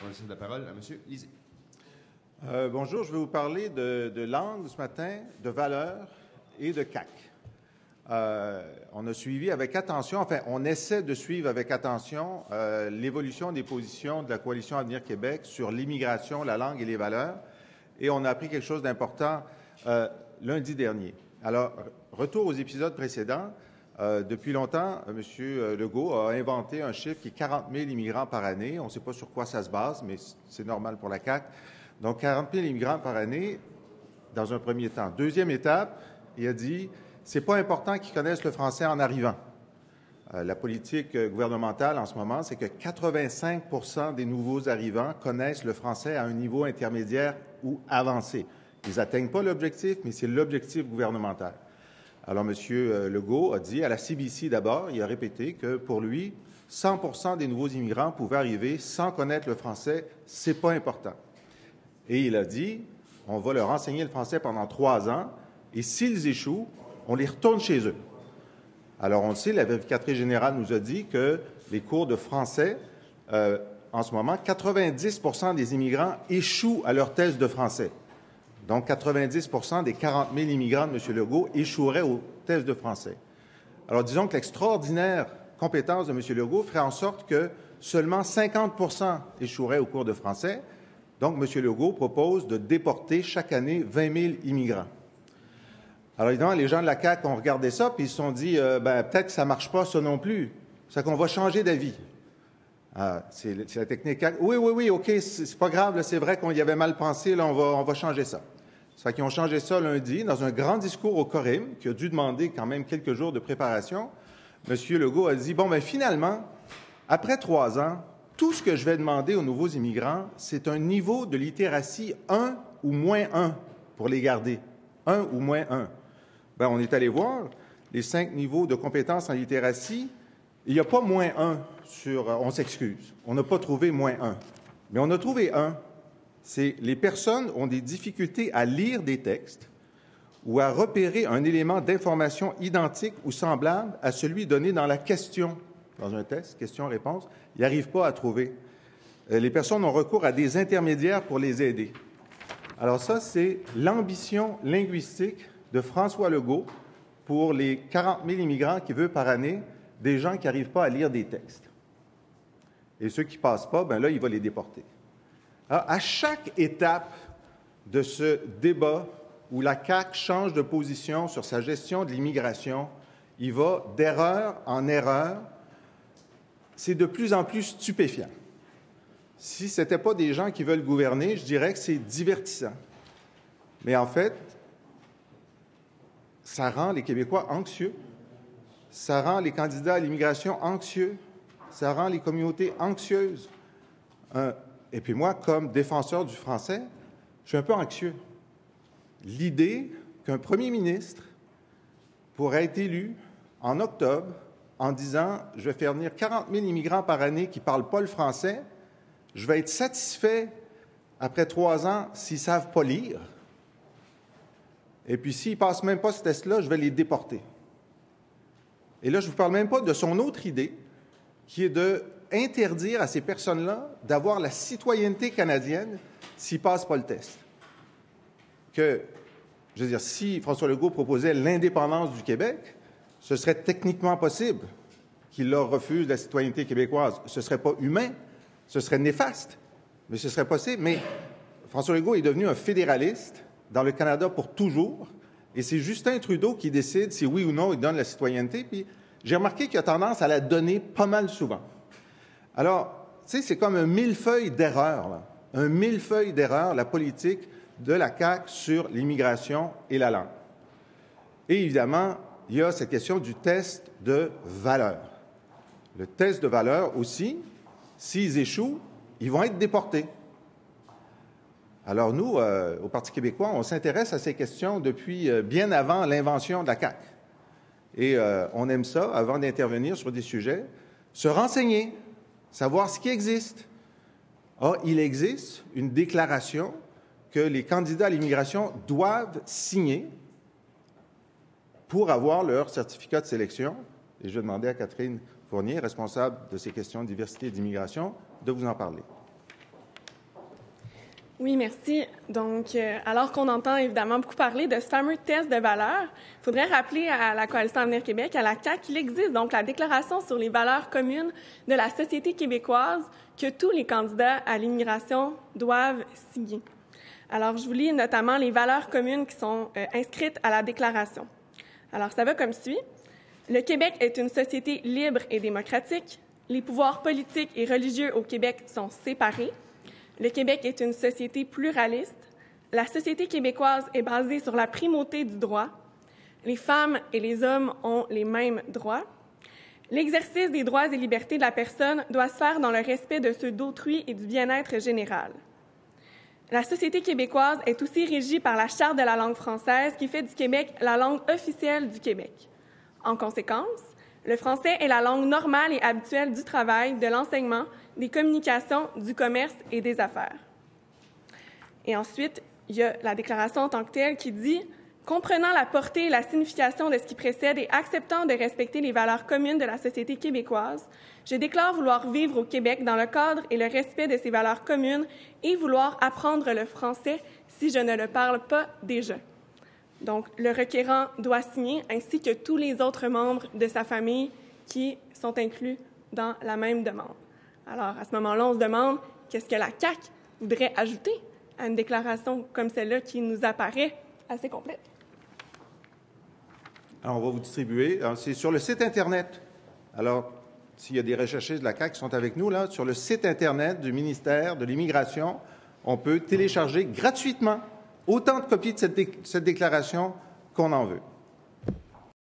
On va laisser la parole à M. Lisée. Bonjour, je vais vous parler de langue ce matin, de valeurs et de CAQ. On a suivi avec attention, enfin, on essaie de suivre avec attention l'évolution des positions de la Coalition Avenir Québec sur l'immigration, la langue et les valeurs. Et on a appris quelque chose d'important lundi dernier. Alors, retour aux épisodes précédents. Depuis longtemps, M. Legault a inventé un chiffre qui est 40 000 immigrants par année. On ne sait pas sur quoi ça se base, mais c'est normal pour la CAQ. Donc, 40 000 immigrants par année, dans un premier temps. Deuxième étape, il a dit, c'est pas important qu'ils connaissent le français en arrivant. La politique gouvernementale en ce moment, c'est que 85 % des nouveaux arrivants connaissent le français à un niveau intermédiaire ou avancé. Ils n'atteignent pas l'objectif, mais c'est l'objectif gouvernemental. Alors, M. Legault a dit à la CBC d'abord, il a répété que pour lui, 100 % des nouveaux immigrants pouvaient arriver sans connaître le français. C'est pas important. Et il a dit, on va leur enseigner le français pendant 3 ans, et s'ils échouent, on les retourne chez eux. Alors, on le sait, la vérificatrice générale nous a dit que les cours de français, en ce moment, 90 % des immigrants échouent à leur test de français. Donc, 90 % des 40 000 immigrants de M. Legault échoueraient au test de français. Alors, disons que l'extraordinaire compétence de M. Legault ferait en sorte que seulement 50 % échoueraient au cours de français. Donc, M. Legault propose de déporter chaque année 20 000 immigrants. Alors, évidemment, les gens de la CAQ ont regardé ça, puis ils se sont dit, peut-être que ça ne marche pas, ça non plus. C'est qu'on va changer d'avis. C'est la technique CAQ. Oui, OK, c'est pas grave, c'est vrai qu'on y avait mal pensé, là, on va changer ça. Ça fait qu'ils ont changé ça lundi, dans un grand discours au Corim, qui a dû demander quand même quelques jours de préparation. M. Legault a dit, finalement, après 3 ans, tout ce que je vais demander aux nouveaux immigrants, c'est un niveau de littératie 1 ou moins 1 pour les garder. 1 ou moins 1. On est allé voir les 5 niveaux de compétences en littératie. Il n'y a pas moins 1 sur... on s'excuse. On n'a pas trouvé moins 1. Mais on a trouvé 1. C'est les personnes ont des difficultés à lire des textes ou à repérer un élément d'information identique ou semblable à celui donné dans la question. Dans un test, question-réponse, ils n'arrivent pas à trouver. Les personnes ont recours à des intermédiaires pour les aider. Alors ça, c'est l'ambition linguistique de François Legault pour les 40 000 immigrants qu'il veut par année, des gens qui n'arrivent pas à lire des textes. Et ceux qui ne passent pas, là, il va les déporter. Alors, à chaque étape de ce débat où la CAQ change de position sur sa gestion de l'immigration, il va d'erreur en erreur. C'est de plus en plus stupéfiant. Si ce n'était pas des gens qui veulent gouverner, je dirais que c'est divertissant. Mais en fait, ça rend les Québécois anxieux, ça rend les candidats à l'immigration anxieux, ça rend les communautés anxieuses. Et puis moi, comme défenseur du français, je suis un peu anxieux. L'idée qu'un premier ministre pourrait être élu en octobre en disant « je vais faire venir 40 000 immigrants par année qui ne parlent pas le français, je vais être satisfait après 3 ans s'ils ne savent pas lire, et puis s'ils ne passent même pas ce test-là, je vais les déporter. » Et là, je ne vous parle même pas de son autre idée, qui est d'interdire à ces personnes-là d'avoir la citoyenneté canadienne s'ils ne passent pas le test. Je veux dire, si François Legault proposait l'indépendance du Québec, ce serait techniquement possible qu'il leur refuse la citoyenneté québécoise. Ce ne serait pas humain, ce serait néfaste, mais ce serait possible. Mais François Legault est devenu un fédéraliste dans le Canada pour toujours, et c'est Justin Trudeau qui décide si oui ou non il donne la citoyenneté. Puis j'ai remarqué qu'il a tendance à la donner pas mal souvent. Alors, tu sais, c'est comme un millefeuille d'erreurs, là. Un millefeuille d'erreurs, la politique de la CAQ sur l'immigration et la langue. Et évidemment, il y a cette question du test de valeur. Le test de valeur aussi, s'ils échouent, ils vont être déportés. Alors nous, au Parti québécois, on s'intéresse à ces questions depuis bien avant l'invention de la CAQ. Et on aime ça, avant d'intervenir sur des sujets, se renseigner, savoir ce qui existe. Or, il existe une déclaration que les candidats à l'immigration doivent signer pour avoir leur certificat de sélection. Et je vais demander à Catherine Fournier, responsable de ces questions de diversité et d'immigration, de vous en parler. Oui, merci. Donc, alors qu'on entend évidemment beaucoup parler de ce fameux test de valeurs, il faudrait rappeler à la Coalition Avenir Québec, à la CAQ, qu'il existe donc la Déclaration sur les valeurs communes de la société québécoise que tous les candidats à l'immigration doivent signer. Alors, je vous lis notamment les valeurs communes qui sont inscrites à la Déclaration. Alors, ça va comme suit. Le Québec est une société libre et démocratique. Les pouvoirs politiques et religieux au Québec sont séparés. Le Québec est une société pluraliste. La société québécoise est basée sur la primauté du droit. Les femmes et les hommes ont les mêmes droits. L'exercice des droits et libertés de la personne doit se faire dans le respect de ceux d'autrui et du bien-être général. La société québécoise est aussi régie par la Charte de la langue française qui fait du Québec la langue officielle du Québec. En conséquence, le français est la langue normale et habituelle du travail, de l'enseignement, des communications, du commerce et des affaires. Et ensuite, il y a la déclaration en tant que telle qui dit « Comprenant la portée et la signification de ce qui précède et acceptant de respecter les valeurs communes de la société québécoise, je déclare vouloir vivre au Québec dans le cadre et le respect de ces valeurs communes et vouloir apprendre le français si je ne le parle pas déjà. » Donc, le requérant doit signer, ainsi que tous les autres membres de sa famille qui sont inclus dans la même demande. Alors, à ce moment-là, on se demande qu'est-ce que la CAQ voudrait ajouter à une déclaration comme celle-là qui nous apparaît assez complète. Alors, on va vous distribuer. C'est sur le site Internet. Alors, s'il y a des recherchistes de la CAQ qui sont avec nous, là, sur le site Internet du ministère de l'Immigration, on peut télécharger gratuitement autant de copies de cette déclaration qu'on en veut.